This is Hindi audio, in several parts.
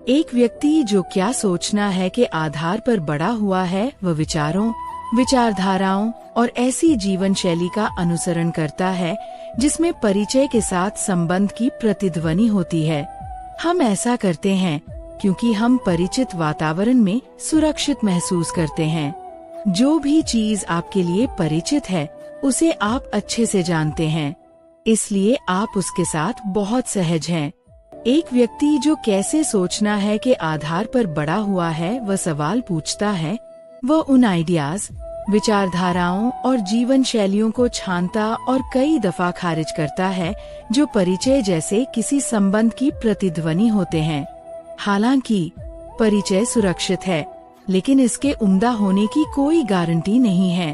एक व्यक्ति जो क्या सोचना है के आधार पर बड़ा हुआ है, वह विचारों, विचारधाराओं और ऐसी जीवन शैली का अनुसरण करता है जिसमें परिचय के साथ संबंध की प्रतिध्वनि होती है। हम ऐसा करते हैं क्योंकि हम परिचित वातावरण में सुरक्षित महसूस करते हैं। जो भी चीज आपके लिए परिचित है उसे आप अच्छे से जानते हैं, इसलिए आप उसके साथ बहुत सहज हैं। एक व्यक्ति जो कैसे सोचना है के आधार पर बड़ा हुआ है, वह सवाल पूछता है, वह उन आइडियाज, विचारधाराओं और जीवन शैलियों को छानता और कई दफा खारिज करता है जो परिचय जैसे किसी संबंध की प्रतिध्वनि होते हैं। हालांकि परिचय सुरक्षित है, लेकिन इसके उम्दा होने की कोई गारंटी नहीं है।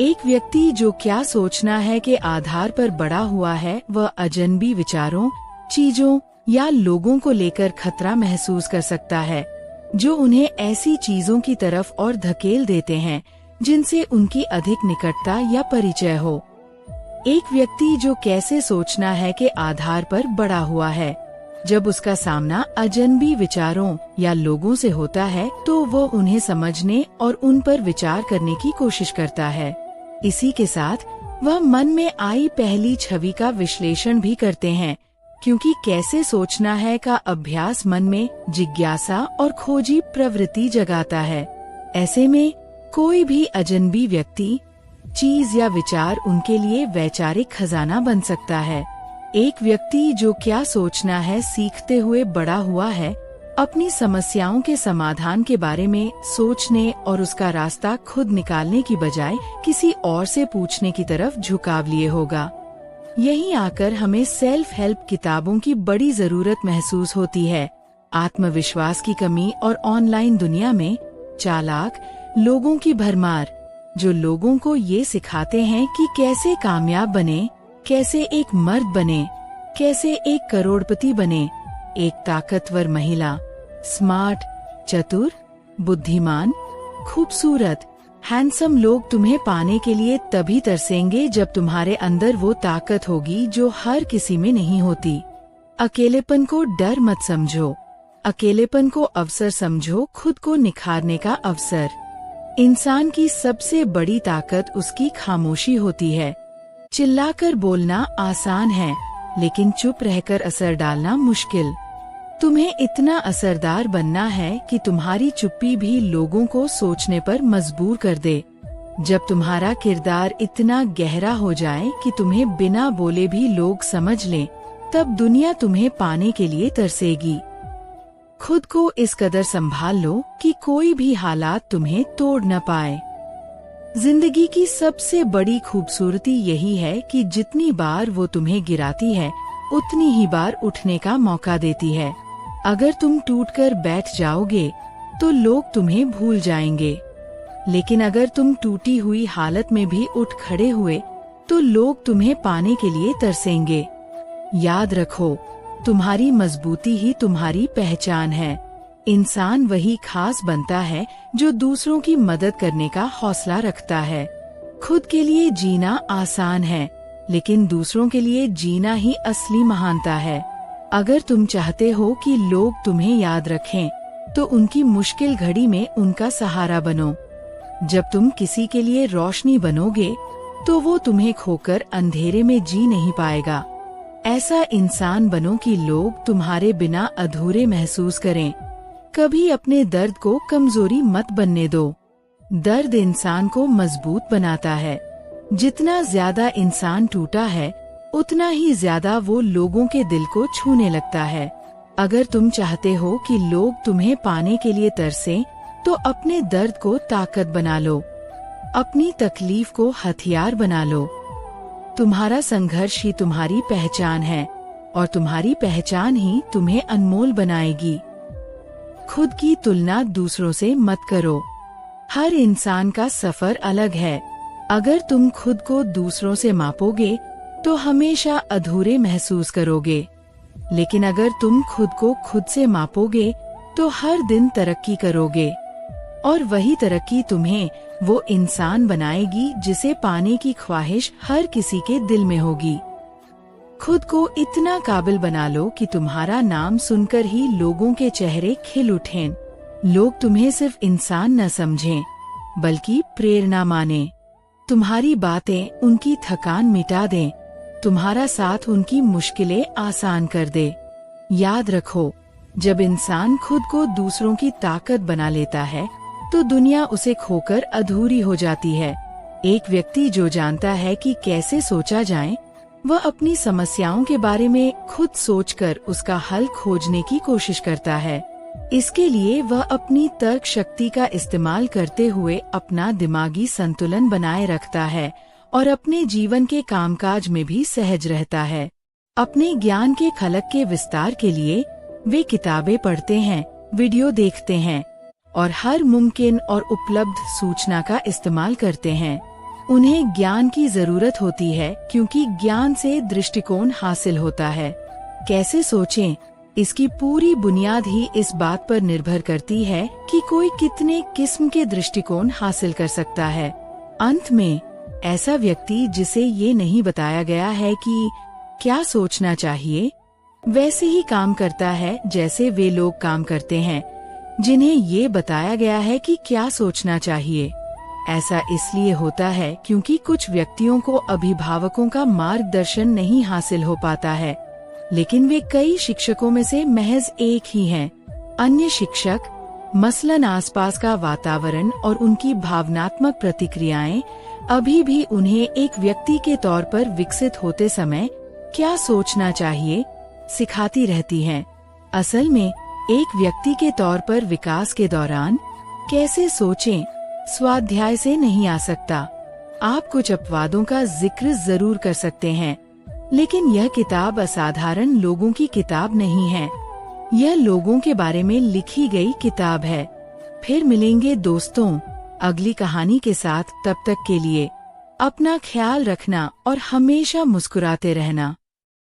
एक व्यक्ति जो क्या सोचना है के आधार पर बड़ा हुआ है, वह अजनबी विचारों, चीजों या लोगों को लेकर खतरा महसूस कर सकता है जो उन्हें ऐसी चीजों की तरफ और धकेल देते हैं जिनसे उनकी अधिक निकटता या परिचय हो। एक व्यक्ति जो कैसे सोचना है के आधार पर बड़ा हुआ है, जब उसका सामना अजनबी विचारों या लोगों से होता है तो वो उन्हें समझने और उन पर विचार करने की कोशिश करता है। इसी के साथ वह मन में आई पहली छवि का विश्लेषण भी करते हैं, क्योंकि कैसे सोचना है का अभ्यास मन में जिज्ञासा और खोजी प्रवृत्ति जगाता है। ऐसे में कोई भी अजनबी व्यक्ति, चीज या विचार उनके लिए वैचारिक खजाना बन सकता है। एक व्यक्ति जो क्या सोचना है सीखते हुए बड़ा हुआ है, अपनी समस्याओं के समाधान के बारे में सोचने और उसका रास्ता खुद निकालने की बजाय किसी और से पूछने की तरफ झुकाव लिए होगा। यहीं आकर हमें सेल्फ हेल्प किताबों की बड़ी जरूरत महसूस होती है। आत्मविश्वास की कमी और ऑनलाइन दुनिया में चालाक लोगों की भरमार, जो लोगों को ये सिखाते हैं कि कैसे कामयाब बने, कैसे एक मर्द बने, कैसे एक करोड़पति बने, एक ताकतवर महिला, स्मार्ट, चतुर, बुद्धिमान, खूबसूरत, हैंडसम लोग तुम्हें पाने के लिए तभी तरसेंगे जब तुम्हारे अंदर वो ताकत होगी जो हर किसी में नहीं होती। अकेलेपन को डर मत समझो, अकेलेपन को अवसर समझो, खुद को निखारने का अवसर। इंसान की सबसे बड़ी ताकत उसकी खामोशी होती है। चिल्लाकर बोलना आसान है, लेकिन चुप रहकर असर डालना मुश्किल। तुम्हें इतना असरदार बनना है कि तुम्हारी चुप्पी भी लोगों को सोचने पर मजबूर कर दे। जब तुम्हारा किरदार इतना गहरा हो जाए कि तुम्हें बिना बोले भी लोग समझ लें, तब दुनिया तुम्हें पाने के लिए तरसेगी। खुद को इस कदर संभाल लो कि कोई भी हालात तुम्हें तोड़ न पाए। जिंदगी की सबसे बड़ी खूबसूरती यही है कि जितनी बार वो तुम्हें गिराती है, उतनी ही बार उठने का मौका देती है। अगर तुम टूटकर बैठ जाओगे तो लोग तुम्हें भूल जाएंगे, लेकिन अगर तुम टूटी हुई हालत में भी उठ खड़े हुए तो लोग तुम्हें पाने के लिए तरसेंगे। याद रखो, तुम्हारी मजबूती ही तुम्हारी पहचान है। इंसान वही खास बनता है जो दूसरों की मदद करने का हौसला रखता है। खुद के लिए जीना आसान है, लेकिन दूसरों के लिए जीना ही असली महानता है। अगर तुम चाहते हो कि लोग तुम्हें याद रखें, तो उनकी मुश्किल घड़ी में उनका सहारा बनो। जब तुम किसी के लिए रोशनी बनोगे, तो वो तुम्हें खोकर अंधेरे में जी नहीं पाएगा। ऐसा इंसान बनो कि लोग तुम्हारे बिना अधूरे महसूस करें। कभी अपने दर्द को कमजोरी मत बनने दो। दर्द इंसान को मजबूत बनाता है। जितना ज्यादा इंसान टूटा है, उतना ही ज्यादा वो लोगों के दिल को छूने लगता है। अगर तुम चाहते हो कि लोग तुम्हें पाने के लिए तरसें, तो अपने दर्द को ताकत बना लो, अपनी तकलीफ को हथियार बना लो। तुम्हारा संघर्ष ही तुम्हारी पहचान है, और तुम्हारी पहचान ही तुम्हें अनमोल बनाएगी। खुद की तुलना दूसरों से मत करो। हर इंसान का सफर अलग है। अगर तुम खुद को दूसरों से मापोगे, तो हमेशा अधूरे महसूस करोगे। लेकिन अगर तुम खुद को खुद से मापोगे, तो हर दिन तरक्की करोगे। और वही तरक्की तुम्हें वो इंसान बनाएगी जिसे पाने की ख्वाहिश हर किसी के दिल में होगी। खुद को इतना काबिल बना लो कि तुम्हारा नाम सुनकर ही लोगों के चेहरे खिल उठें। लोग तुम्हें सिर्फ इंसान न समझें, बल्कि प्रेरणा माने। तुम्हारी बातें उनकी थकान मिटा दें, तुम्हारा साथ उनकी मुश्किलें आसान कर दे। याद रखो, जब इंसान खुद को दूसरों की ताकत बना लेता है तो दुनिया उसे खोकर अधूरी हो जाती है। एक व्यक्ति जो जानता है कि कैसे सोचा जाए, वह अपनी समस्याओं के बारे में खुद सोचकर उसका हल खोजने की कोशिश करता है। इसके लिए वह अपनी तर्क शक्ति का इस्तेमाल करते हुए अपना दिमागी संतुलन बनाए रखता है और अपने जीवन के कामकाज में भी सहज रहता है। अपने ज्ञान के खलक के विस्तार के लिए वे किताबें पढ़ते हैं, वीडियो देखते हैं और हर मुमकिन और उपलब्ध सूचना का इस्तेमाल करते हैं। उन्हें ज्ञान की जरूरत होती है क्योंकि ज्ञान से दृष्टिकोण हासिल होता है। कैसे सोचें, इसकी पूरी बुनियाद ही इस बात पर निर्भर करती है कि कोई कितने किस्म के दृष्टिकोण हासिल कर सकता है। अंत में ऐसा व्यक्ति जिसे ये नहीं बताया गया है कि क्या सोचना चाहिए, वैसे ही काम करता है जैसे वे लोग काम करते हैं जिन्हें ये बताया गया है कि क्या सोचना चाहिए। ऐसा इसलिए होता है क्योंकि कुछ व्यक्तियों को अभिभावकों का मार्गदर्शन नहीं हासिल हो पाता है, लेकिन वे कई शिक्षकों में से महज एक ही हैं। अन्य शिक्षक, मसलन आसपास का वातावरण और उनकी भावनात्मक प्रतिक्रियाएं, अभी भी उन्हें एक व्यक्ति के तौर पर विकसित होते समय क्या सोचना चाहिए सिखाती रहती हैं। असल में एक व्यक्ति के तौर पर विकास के दौरान कैसे सोचें स्वाध्याय से नहीं आ सकता। आप कुछ अपवादों का जिक्र जरूर कर सकते हैं, लेकिन यह किताब असाधारण लोगों की किताब नहीं है। यह लोगों के बारे में लिखी गई किताब है। फिर मिलेंगे दोस्तों अगली कहानी के साथ। तब तक के लिए अपना ख्याल रखना और हमेशा मुस्कुराते रहना।